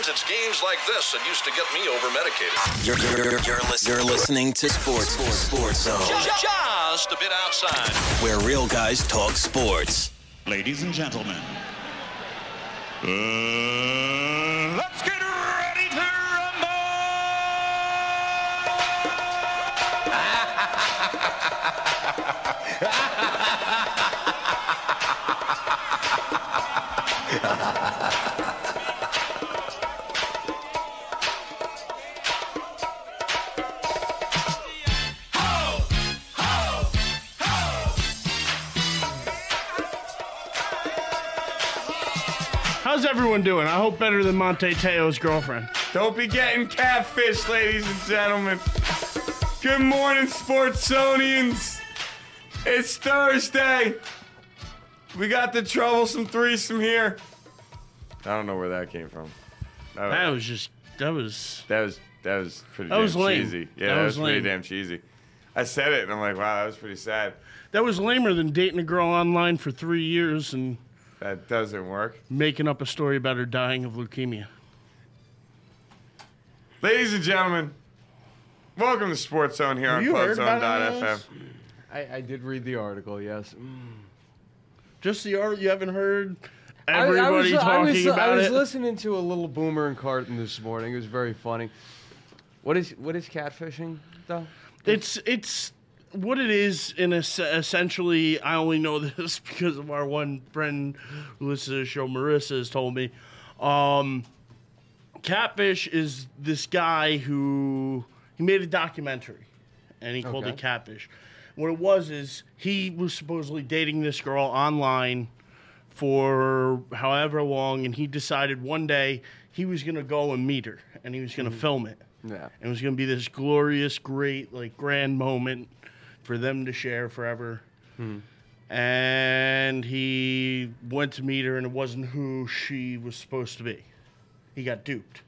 It's games like this that used to get me over-medicated. You're listening to SportsZone. Just a bit outside. Where real guys talk sports. Ladies and gentlemen, let's get ready to rumble! How's everyone doing? I hope better than Monti Te'o's girlfriend. Don't be getting catfish, ladies and gentlemen. Good morning, SportsZonians. It's Thursday. We got the troublesome threesome here. I don't know where that came from. That was pretty lame. cheesy. Yeah, that was pretty damn cheesy. I said it, and I'm like, wow, that was pretty sad. That was lamer than dating a girl online for 3 years and... That doesn't work. Making up a story about her dying of leukemia. Ladies and gentlemen, welcome to SportsZone here on ClubZone.fm. I did read the article, yes. Just the article? You haven't heard everybody talking about it? I was listening to a little Boomer and Carton this morning. It was very funny. What is catfishing, though? It's what it is, essentially, I only know this because of our one friend who listens to the show, Marissa, has told me. Catfish is this guy who, he made a documentary, and he called it Catfish. What it was is, he was supposedly dating this girl online for however long, and he decided one day he was going to go and meet her, and he was going to film it. Yeah. And it was going to be this glorious, great, like, grand moment for them to share forever. And he went to meet her, and it wasn't who she was supposed to be. He got duped.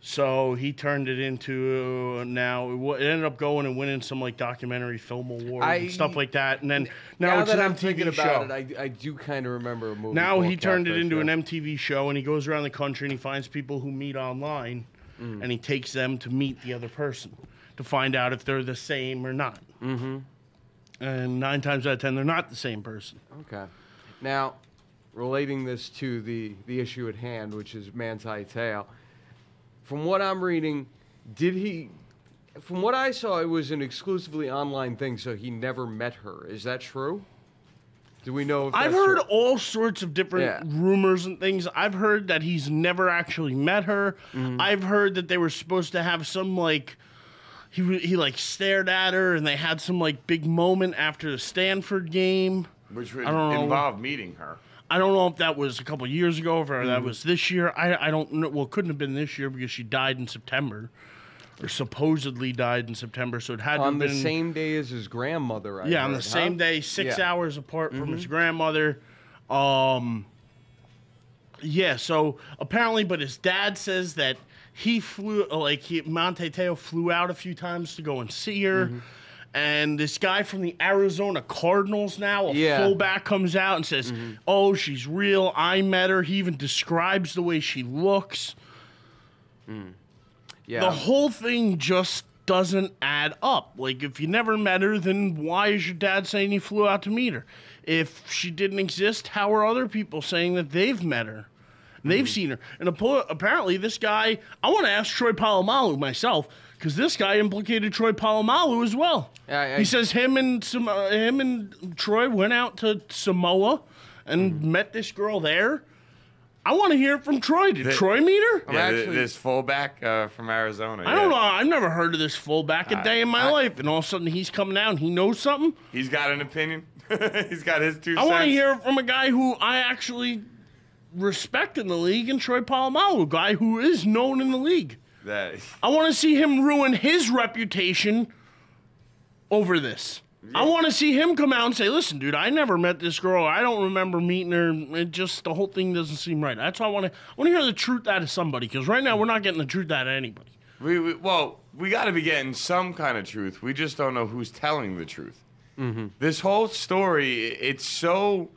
So he turned it into it ended up going and winning some like documentary film award and stuff like that. And then now it's that an I'm MTV thinking show. about it, I do kind of remember a movie. Now he turned it into Catfish, an MTV show, and he goes around the country and he finds people who meet online, and he takes them to meet the other person to find out if they're the same or not. And 9 times out of 10, they're not the same person. Okay. Now, relating this to the issue at hand, which is Monti Te'o, from what I'm reading, from what I saw, it was an exclusively online thing, so he never met her. Is that true? Do we know if that's I've heard true? all sorts of different rumors and things. I've heard that he's never actually met her. I've heard that they were supposed to have some, like, he like stared at her, and they had some, like, big moment after the Stanford game. Which would involve meeting her. I don't know if that was a couple years ago or that was this year. I don't know. Well, it couldn't have been this year because she died in September, or supposedly died in September. So it had to have been on the same day as his grandmother. On the same day, 6 hours apart from his grandmother. So apparently, but his dad says that he flew, Monti Te'o flew out a few times to go and see her. And this guy from the Arizona Cardinals now, a fullback, comes out and says, oh, she's real. I met her. He even describes the way she looks. The whole thing just doesn't add up. Like, if you never met her, then why is your dad saying he flew out to meet her? If she didn't exist, how are other people saying that they've met her? And they've seen her. And apparently this guy, I want to ask Troy Polamalu myself, because this guy implicated Troy Polamalu as well. He says him and Troy went out to Samoa and met this girl there. I want to hear it from Troy. Did Troy meet her? This fullback from Arizona. I don't know. I've never heard of this fullback a day in my life. And all of a sudden he's coming out and he knows something. He's got an opinion. He's got his 2 cents. I want to hear it from a guy who I actually respect in the league in Troy Polamalu, a guy who is known in the league. That I want to see him ruin his reputation over this. I want to see him come out and say, listen, dude, I never met this girl. I don't remember meeting her. It just, the whole thing doesn't seem right. That's why I want to hear the truth out of somebody, because right now we're not getting the truth out of anybody. We got to be getting some kind of truth. We just don't know who's telling the truth. This whole story, it's so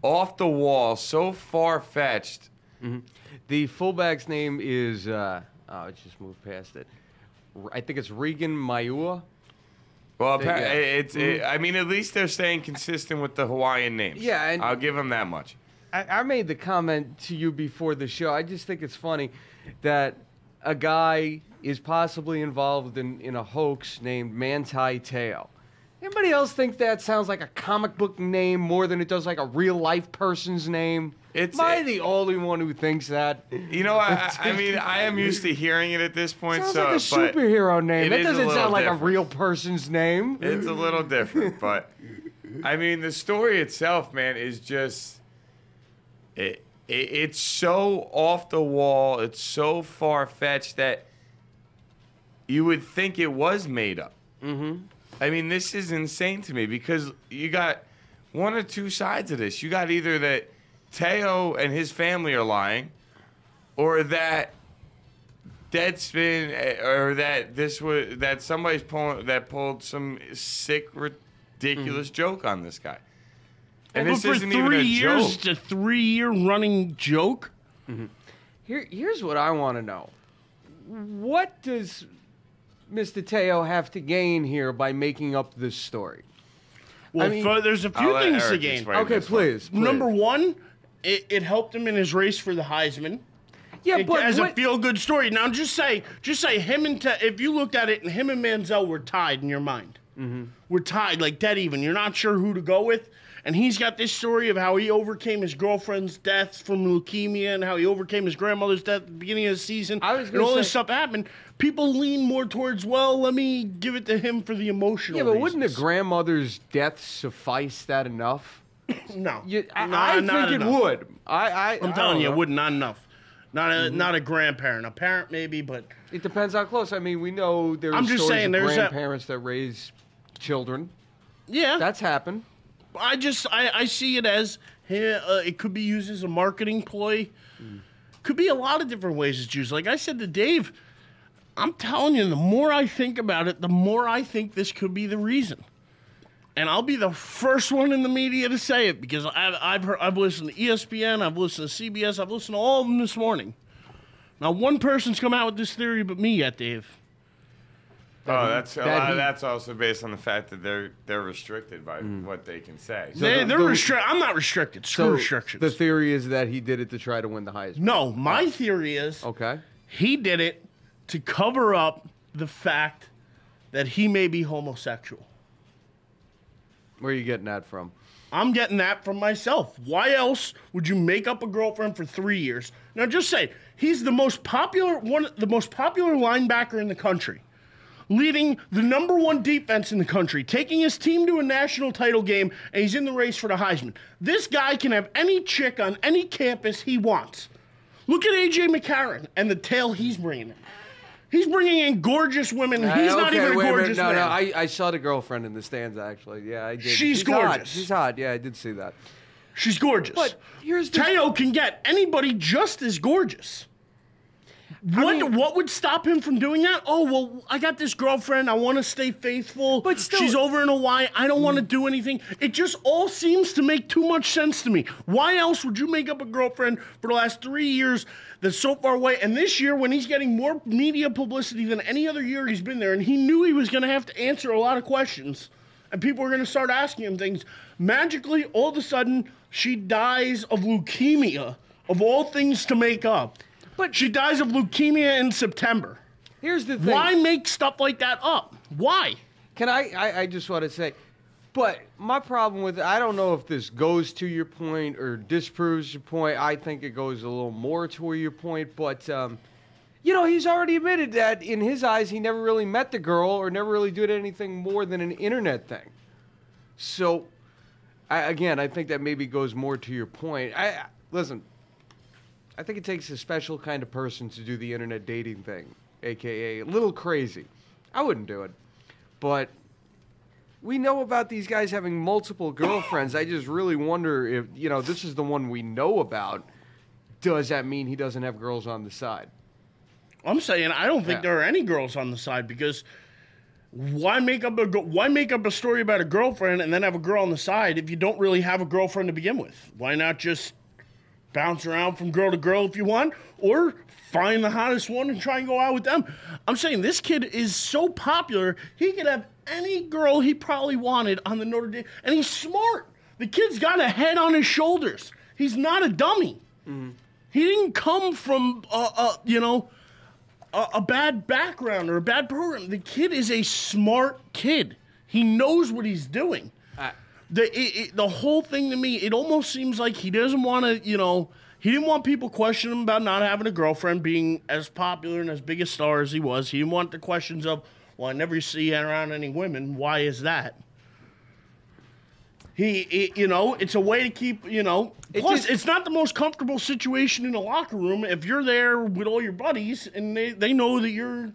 off the wall, so far-fetched. The fullback's name is, I just moved past it. I think it's Regan Maiua. Well, I mean, at least they're staying consistent with the Hawaiian names. Yeah, and I'll give them that much. I made the comment to you before the show. I just think it's funny that a guy is possibly involved in a hoax named Monti Te'o. Anybody else think that sounds like a comic book name more than it does like a real-life person's name? Am I the only one who thinks that? You know, I mean, I am used to hearing it at this point. Sounds like a superhero name. That doesn't sound like a real person's name. It's a little different, but I mean, the story itself, man, is just it's so off the wall. It's so far-fetched that you would think it was made up. I mean, this is insane to me because you got one or two sides of this. You got either that Te'o and his family are lying, or that Deadspin, or that somebody's pulled some sick, ridiculous joke on this guy. And this isn't even a joke. It's a 3-year running joke. Here's what I want to know. What does Mr. Te'o have to gain here by making up this story? Well, there's a few things to gain. Okay, please. Number one, it helped him in his race for the Heisman. Yeah, but as a feel-good story. Now, just say him and if you looked at it, and him and Manziel were tied in your mind. We're tied, like dead even. You're not sure who to go with. And he's got this story of how he overcame his girlfriend's death from leukemia and how he overcame his grandmother's death at the beginning of the season. And all this stuff happened. People lean more towards, well, let me give it to him for the emotional reasons. Wouldn't a grandmother's death suffice that enough? No. I think it would. I'm telling you, it would not enough. Not a grandparent. A parent maybe, but... It depends how close. I mean, we know there's stories of grandparents that raise children. Yeah. That's happened. I see it as it could be used as a marketing ploy. Could be a lot of different ways it's used. Like I said to Dave, I'm telling you, the more I think about it, the more I think this could be the reason. And I'll be the first one in the media to say it because I've listened to ESPN, I've listened to CBS, I've listened to all of them this morning. Now, one person's come out with this theory but me yet, Dave. That's also based on the fact that they're restricted by what they can say. So they're restricted. I'm not restricted. Screw restrictions. The theory is that he did it to try to win the Heisman. No, my theory is he did it to cover up the fact that he may be homosexual. Where are you getting that from? I'm getting that from myself. Why else would you make up a girlfriend for 3 years? Now, just say he's the most popular linebacker in the country, leading the #1 defense in the country, taking his team to a national title game, and he's in the race for the Heisman. This guy can have any chick on any campus he wants. Look at A.J. McCarron and the tale he's bringing in. He's bringing in gorgeous women. He's not even a gorgeous man. No, I saw the girlfriend in the stands, actually. Yeah, I did. She's gorgeous. Hot. She's hot. Yeah, I did see that. She's gorgeous. But here's the... Te'o can get anybody just as gorgeous. What would stop him from doing that? Oh, well, I got this girlfriend. I want to stay faithful. But still, she's over in Hawaii. I don't want to do anything. It just all seems to make too much sense to me. Why else would you make up a girlfriend for the last 3 years that's so far away? And this year, when he's getting more media publicity than any other year he's been there, and he knew he was going to have to answer a lot of questions, and people were going to start asking him things, magically, all of a sudden, she dies of leukemia, of all things to make up. But she dies of leukemia in September. Here's the thing. Why make stuff like that up? Why? Can I just want to say, but my problem with it, I don't know if this goes to your point or disproves your point. I think it goes a little more to your point. But, he's already admitted that in his eyes, he never really met the girl or never really did anything more than an internet thing. So, I think that maybe goes more to your point. Listen. I think it takes a special kind of person to do the internet dating thing, a.k.a. a little crazy. I wouldn't do it. But we know about these guys having multiple girlfriends. I just really wonder if, this is the one we know about. Does that mean he doesn't have girls on the side? I'm saying I don't think there are any girls on the side, because why make up a story about a girlfriend and then have a girl on the side if you don't really have a girlfriend to begin with? Why not just bounce around from girl to girl if you want, or find the hottest one and try and go out with them? I'm saying this kid is so popular, he could have any girl he probably wanted on the Notre Dame, and he's smart. The kid's got a head on his shoulders. He's not a dummy. Mm-hmm. He didn't come from a bad background or a bad program. The kid is a smart kid. He knows what he's doing. The whole thing to me, it almost seems like he doesn't want to, he didn't want people questioning him about not having a girlfriend, being as popular and as big a star as he was. He didn't want the questions of, well, I never see around any women. Why is that? It's a way to keep, plus, it's not the most comfortable situation in the locker room if you're there with all your buddies and they know that you're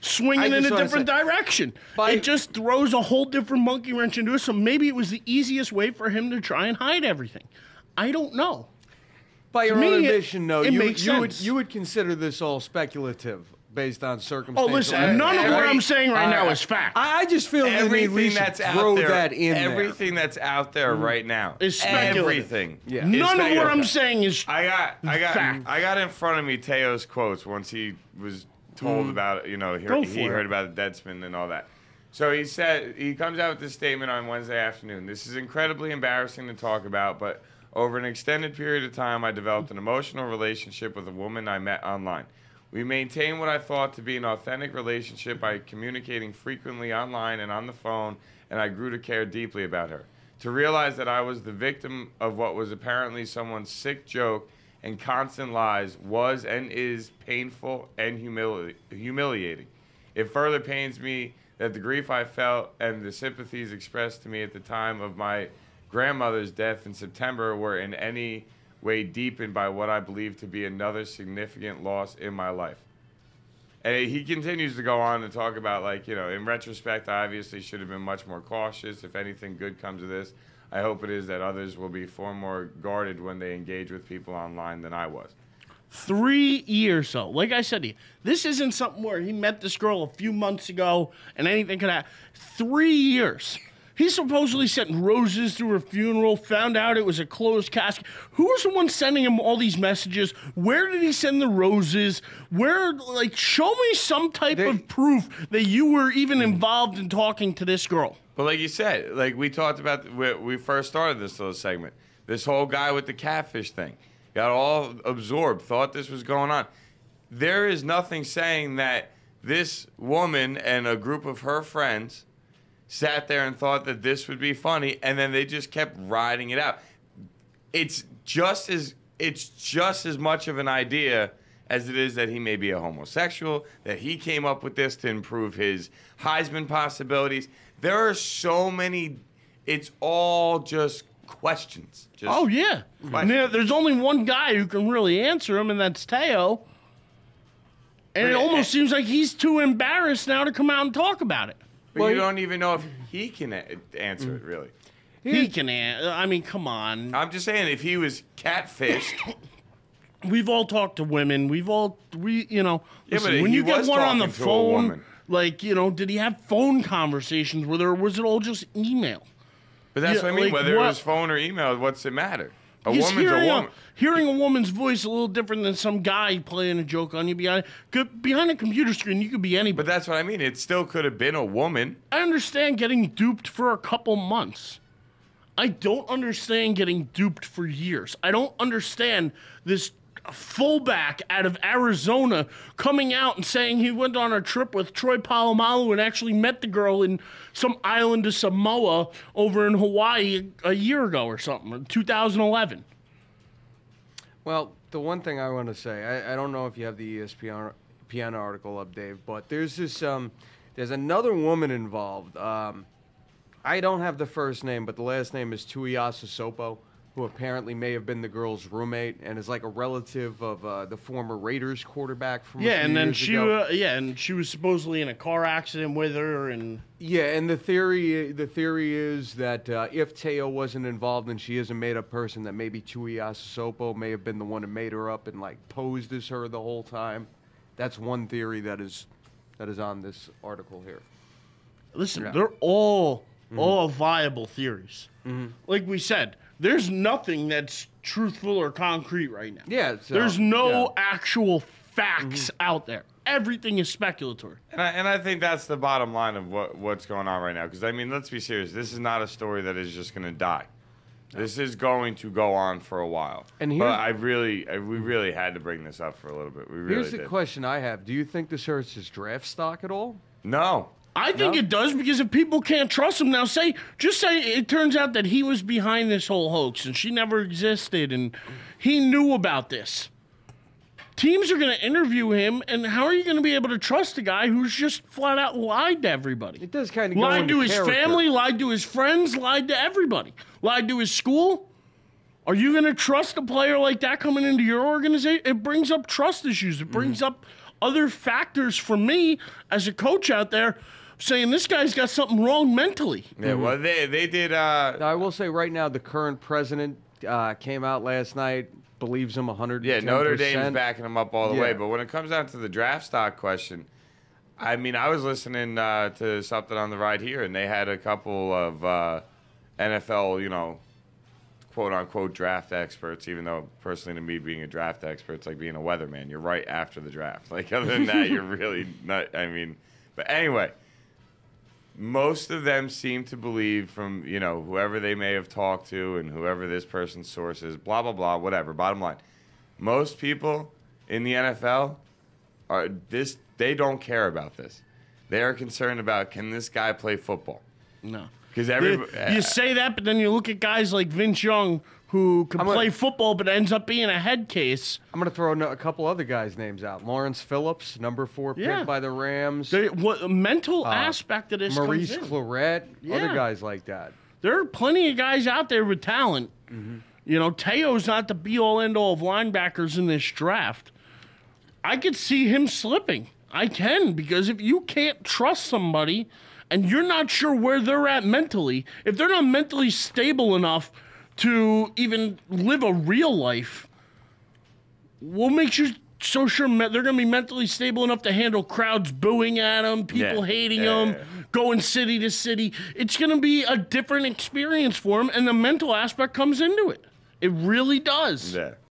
swinging in a different direction. It just throws a whole different monkey wrench into it, so maybe it was the easiest way for him to try and hide everything. I don't know. By your own admission, though, you would consider this all speculative based on circumstances. Oh, listen, none of what I'm saying right now is fact. I just feel everything that's out there, that in everything that's out there right now is speculative. Everything. Yeah. None of what I'm saying is fact. I got in front of me Te'o's quotes once he was told about it. He heard about the Deadspin and all that. So he said, he comes out with this statement on Wednesday afternoon. This is incredibly embarrassing to talk about, but over an extended period of time, I developed an emotional relationship with a woman I met online. We maintained what I thought to be an authentic relationship by communicating frequently online and on the phone, and I grew to care deeply about her. To realize that I was the victim of what was apparently someone's sick joke and constant lies was and is painful and humiliating. It further pains me that the grief I felt and the sympathies expressed to me at the time of my grandmother's death in September were in any way deepened by what I believe to be another significant loss in my life. And he continues to go on to talk about, in retrospect, I obviously should have been much more cautious. If anything good comes of this, I hope it is that others will be far more guarded when they engage with people online than I was. 3 years, though. Like I said to you, this isn't something where he met this girl a few months ago and anything could happen. 3 years. He supposedly sent roses to her funeral, found out it was a closed casket. Who was the one sending him all these messages? Where did he send the roses? Show me some type of proof that you were even involved in talking to this girl. But like you said, we talked about when we first started this little segment, this whole guy with the catfish thing. Got all absorbed, thought this was going on. There is nothing saying that this woman and a group of her friends sat there and thought that this would be funny, and then they just kept riding it out. It's just as much of an idea as it is that he may be a homosexual, that he came up with this to improve his Heisman possibilities. There are so many, it's all just questions. Oh, yeah. There's only one guy who can really answer them, and that's Te'o. And it almost seems like he's too embarrassed now to come out and talk about it. But you don't even know if he can answer it, really. He can answer. I mean, come on. I'm just saying, if he was catfished. We've all talked to women. Listen, when you get one on the phone, did he have phone conversations with her, or was it all just email? But that's what I mean. Whether it was phone or email, what's it matter? A woman's a woman. Hearing a woman's voice a little different than some guy playing a joke on you behind a computer screen. You could be anybody. But that's what I mean. It still could have been a woman. I understand getting duped for a couple months. I don't understand getting duped for years. I don't understand this fullback out of Arizona coming out and saying he went on a trip with Troy Polamalu and actually met the girl in some island of Samoa over in Hawaii a year ago or something, 2011. Well, the one thing I want to say, I don't know if you have the ESPN article up, Dave, but there's there's another woman involved. I don't have the first name, but the last name is Tuiasosopo. who apparently may have been the girl's roommate and is like a relative of the former Raiders quarterback from a few and then years she ago. and she was supposedly in a car accident with her, and Yeah, and the theory is that if Te'o wasn't involved and she is a made-up person, that maybe Tuiasosopo may have been the one who made her up and like posed as her the whole time. That's one theory that is on this article here. listen, Yeah. they're all viable theories. Like we said, there's nothing that's truthful or concrete right now. Yeah, so, There's no yeah. actual facts out there. Everything is speculatory. And I think that's the bottom line of what's going on right now. Because, I mean, let's be serious. This is not a story that is just going to die. This is going to go on for a while. And but we really had to bring this up for a little bit. We really Here's did. the question I have: do you think this hurts his draft stock at all? No. I think it does, because if people can't trust him now, just say it turns out that he was behind this whole hoax and she never existed and he knew about this. Teams are going to interview him, and how are you going to be able to trust a guy who's just flat out lied to everybody? It does kind of go Lied into to his character. family, lied to his friends, lied to everybody. Lied to his school. Are you going to trust a player like that coming into your organization? It brings up trust issues. It brings up other factors for me as a coach out there saying this guy's got something wrong mentally. Yeah, well, they did. Now, I will say right now, the current president came out last night, believes him 110%. Yeah, Notre Dame's backing him up all the way. Yeah. But when it comes down to the draft stock question, I mean, I was listening to something on the ride here, and they had a couple of NFL, quote-unquote draft experts, even though personally to me being a draft expert, it's like being a weatherman. You're right after the draft. Like, other than that, you're really not, I mean. But anyway, most of them seem to believe from, whoever they may have talked to and whoever this person's source is, blah, blah, blah, whatever. Bottom line, most people in the NFL they don't care about this. They are concerned about, can this guy play football? No. Because You say that, but then you look at guys like Vince Young who can play football but ends up being a head case. I'm going to throw a couple other guys' names out. Lawrence Phillips, number 4 pick by the Rams. What mental aspect of this Maurice comes in. Clarett, other Yeah. guys like that. There are plenty of guys out there with talent. Teo's not the be-all, end-all of linebackers in this draft. I could see him slipping. I can, because if you can't trust somebody and you're not sure where they're at mentally, if they're not mentally stable enough to even live a real life, what makes you so sure they're going to be mentally stable enough to handle crowds booing at them, people hating them, going city to city? It's going to be a different experience for them, and the mental aspect comes into it. It really does. Yeah.